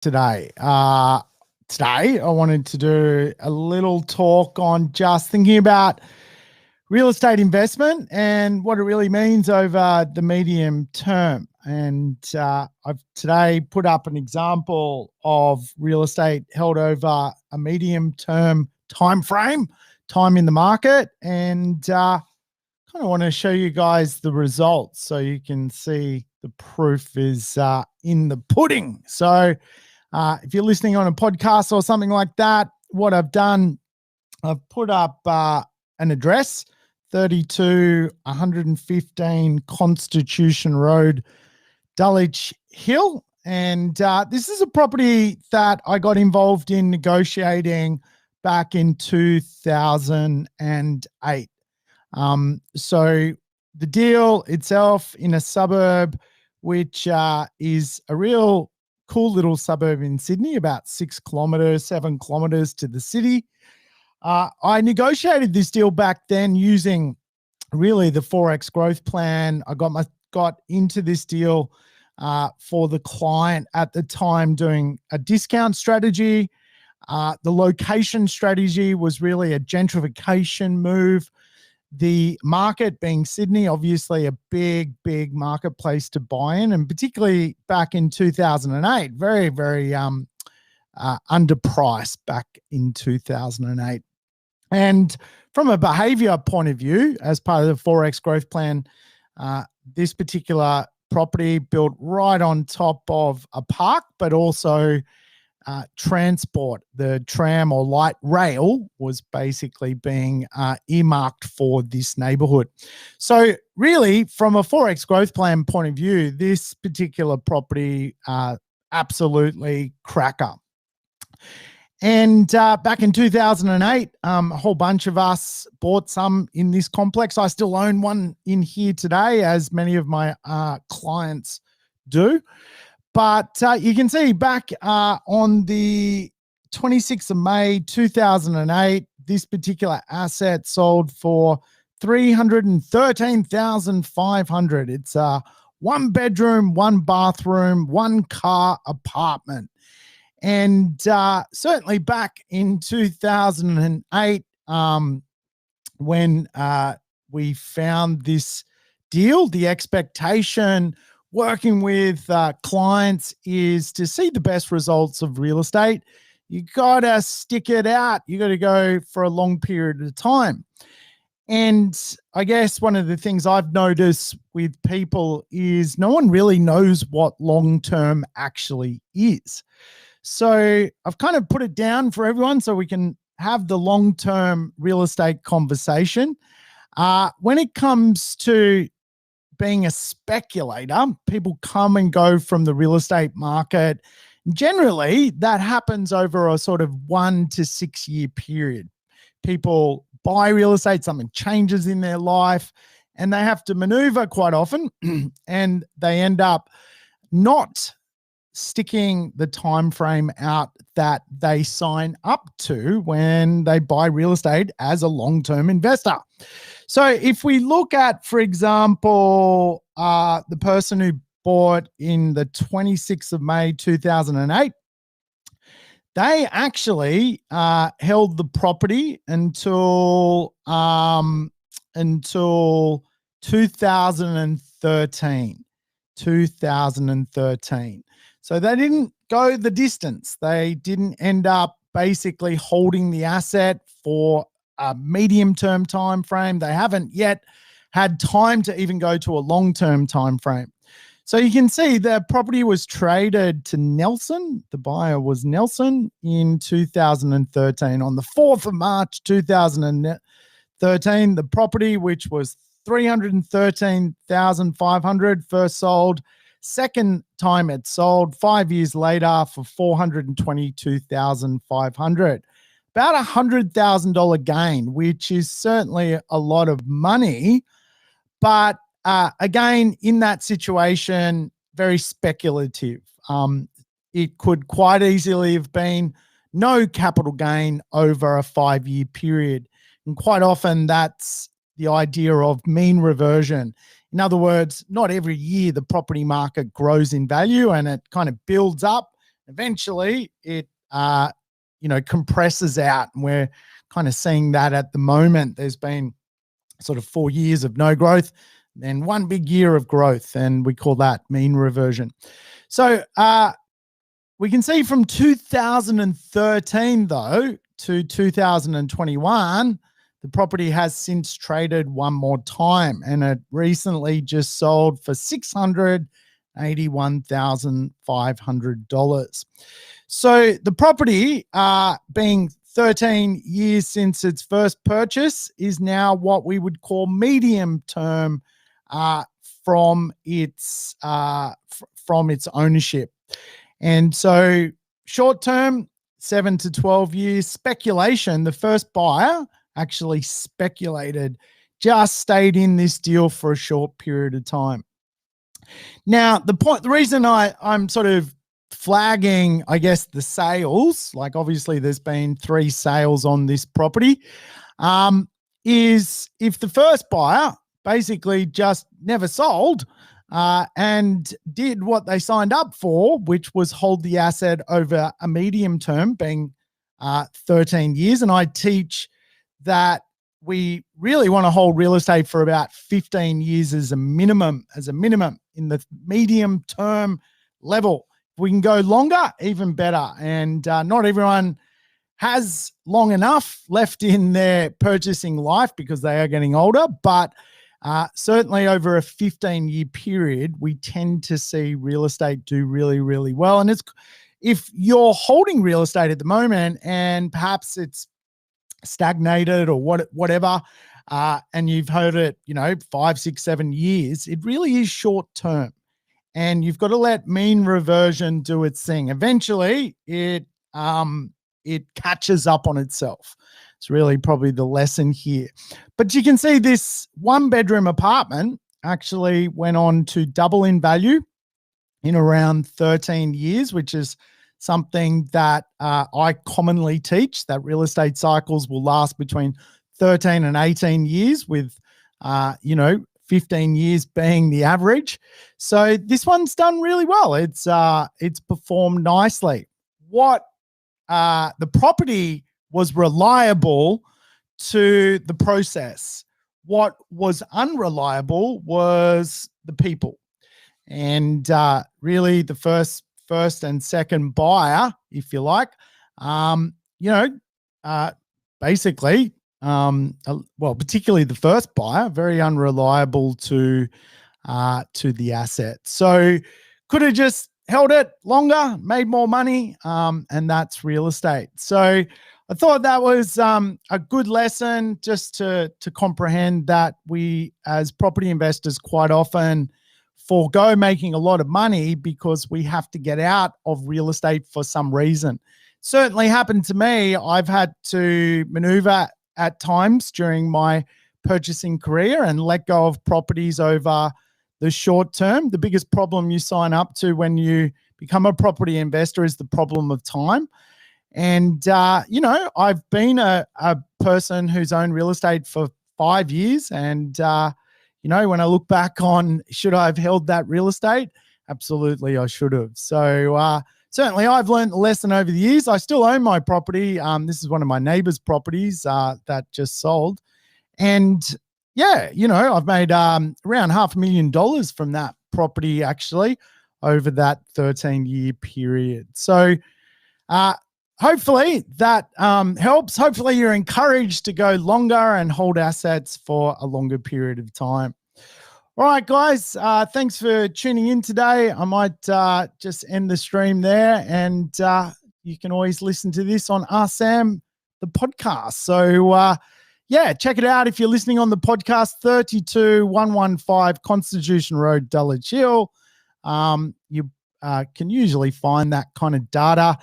today. Today, I wanted to do a little talk on just thinking about real estate investment and what it really means over the medium term. And I've today put up an example of real estate held over a medium term time frame, time in the market, and kind of want to show you guys the results so you can see the proof is in the pudding. So if you're listening on a podcast or something like that, what I've done, I've put up an address, 115 Constitution Road, Dulwich Hill. And this is a property that I got involved in negotiating back in 2008. So the deal itself in a suburb, which is a real cool little suburb in Sydney, about 6 kilometers, 7 kilometers to the city. I negotiated this deal back then using really the 4X growth plan. I got into this deal for the client at the time doing a discount strategy. The location strategy was really a gentrification move. The market being Sydney, obviously a big marketplace to buy in, and particularly back in 2008, very underpriced back in 2008. And from a behavior point of view, as part of the 4X growth plan, this particular property built right on top of a park, but also transport. The tram or light rail was basically being earmarked for this neighborhood. So really, from a 4X growth plan point of view, this particular property, absolutely cracker. And back in 2008, a whole bunch of us bought some in this complex. I still own one in here today, as many of my clients do. But you can see back on the 26th of May, 2008, this particular asset sold for $313,500. It's a 1 bedroom, 1 bathroom, 1 car apartment. And certainly back in 2008, when we found this deal, the expectation working with clients is to see the best results of real estate. You got to stick it out. You got to go for a long period of time. And I guess one of the things I've noticed with people is no one really knows what long-term actually is. So I've kind of put it down for everyone so we can have the long-term real estate conversation. When it comes to being a speculator, people come and go from the real estate market. Generally, that happens over a sort of 1 to 6 year period. People buy real estate, something changes in their life, and they have to maneuver quite often, and they end up not sticking the time frame out that they sign up to when they buy real estate as a long-term investor. So if we look at, for example, the person who bought in the 26th of May, 2008, they actually held the property until 2013. So they didn't go the distance. They didn't end up basically holding the asset for a medium-term time frame. They haven't yet had time to even go to a long-term time frame. So you can see the property was traded to Nelson. The buyer was Nelson in 2013. On the 4th of March, 2013, the property, which was $313,500, first sold. Second time it sold 5 years later for $422,500. About $100,000 gain, which is certainly a lot of money. But again, in that situation, very speculative. It could quite easily have been no capital gain over a 5-year period. And quite often that's the idea of mean reversion. In other words, not every year the property market grows in value and it kind of builds up Eventually it, compresses out, and we're kind of seeing that at the moment. There's been sort of 4 years of no growth, then one big year of growth, and we call that mean reversion. So we can see from 2013 though to 2021, the property has since traded one more time, and it recently just sold for $681,500. So the property, being 13 years since its first purchase, is now what we would call medium term from its ownership. And so short term, 7 to 12 years. Speculation, the first buyer actually speculated, just stayed in this deal for a short period of time. Now, the reason I'm sort of flagging, I guess, the sales, like obviously there's been 3 sales on this property, is if the first buyer basically just never sold and did what they signed up for, which was hold the asset over a medium term, being 13 years. And I teach that we really want to hold real estate for about 15 years as a minimum in the medium term level. If we can go longer, even better. And not everyone has long enough left in their purchasing life because they are getting older, but certainly over a 15-year period, we tend to see real estate do really, really well. And if you're holding real estate at the moment and perhaps it's stagnated or whatever, and you've heard it, 5, 6, 7 years, it really is short term. And you've got to let mean reversion do its thing. Eventually, it catches up on itself. It's really probably the lesson here. But you can see this 1-bedroom apartment actually went on to double in value in around 13 years, which is something that I commonly teach, that real estate cycles will last between 13 and 18 years with, 15 years being the average. So this one's done really well. It's performed nicely. The property was reliable to the process. What was unreliable was the people. And really the first and second buyer, if you like, basically, particularly the first buyer, very unreliable to the asset. So could have just held it longer, made more money, and that's real estate. So I thought that was a good lesson just to comprehend that we as property investors quite often forego making a lot of money because we have to get out of real estate for some reason. Certainly happened to me. I've had to maneuver at times during my purchasing career and let go of properties over the short term. The biggest problem you sign up to when you become a property investor is the problem of time. And, I've been a person who's owned real estate for 5 years. And, when I look back on, should I have held that real estate? Absolutely, I should have. So certainly I've learned the lesson over the years. I still own my property. This is one of my neighbor's properties that just sold. And I've made around $500,000 from that property actually over that 13-year period. So hopefully that helps. Hopefully you're encouraged to go longer and hold assets for a longer period of time. All right, guys, thanks for tuning in today. I might just end the stream there, and you can always listen to this on RSAM, the podcast. So, check it out if you're listening on the podcast, 32115 Constitution Road, Dulwich Hill. You can usually find that kind of data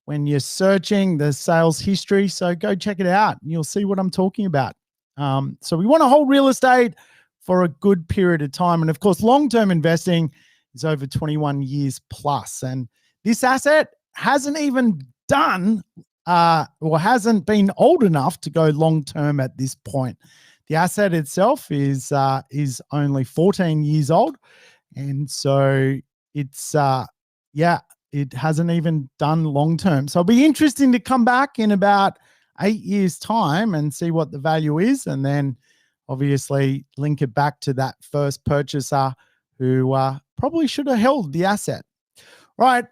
when you're searching the sales history. So go check it out and you'll see what I'm talking about. So we want to hold real estate for a good period of time. And of course, long-term investing is over 21 years plus. And this asset hasn't even done or hasn't been old enough to go long-term at this point. The asset itself is only 14 years old. And so it's, it hasn't even done long term. So it'll be interesting to come back in about 8 years' time and see what the value is, and then obviously link it back to that first purchaser who probably should have held the asset. Right.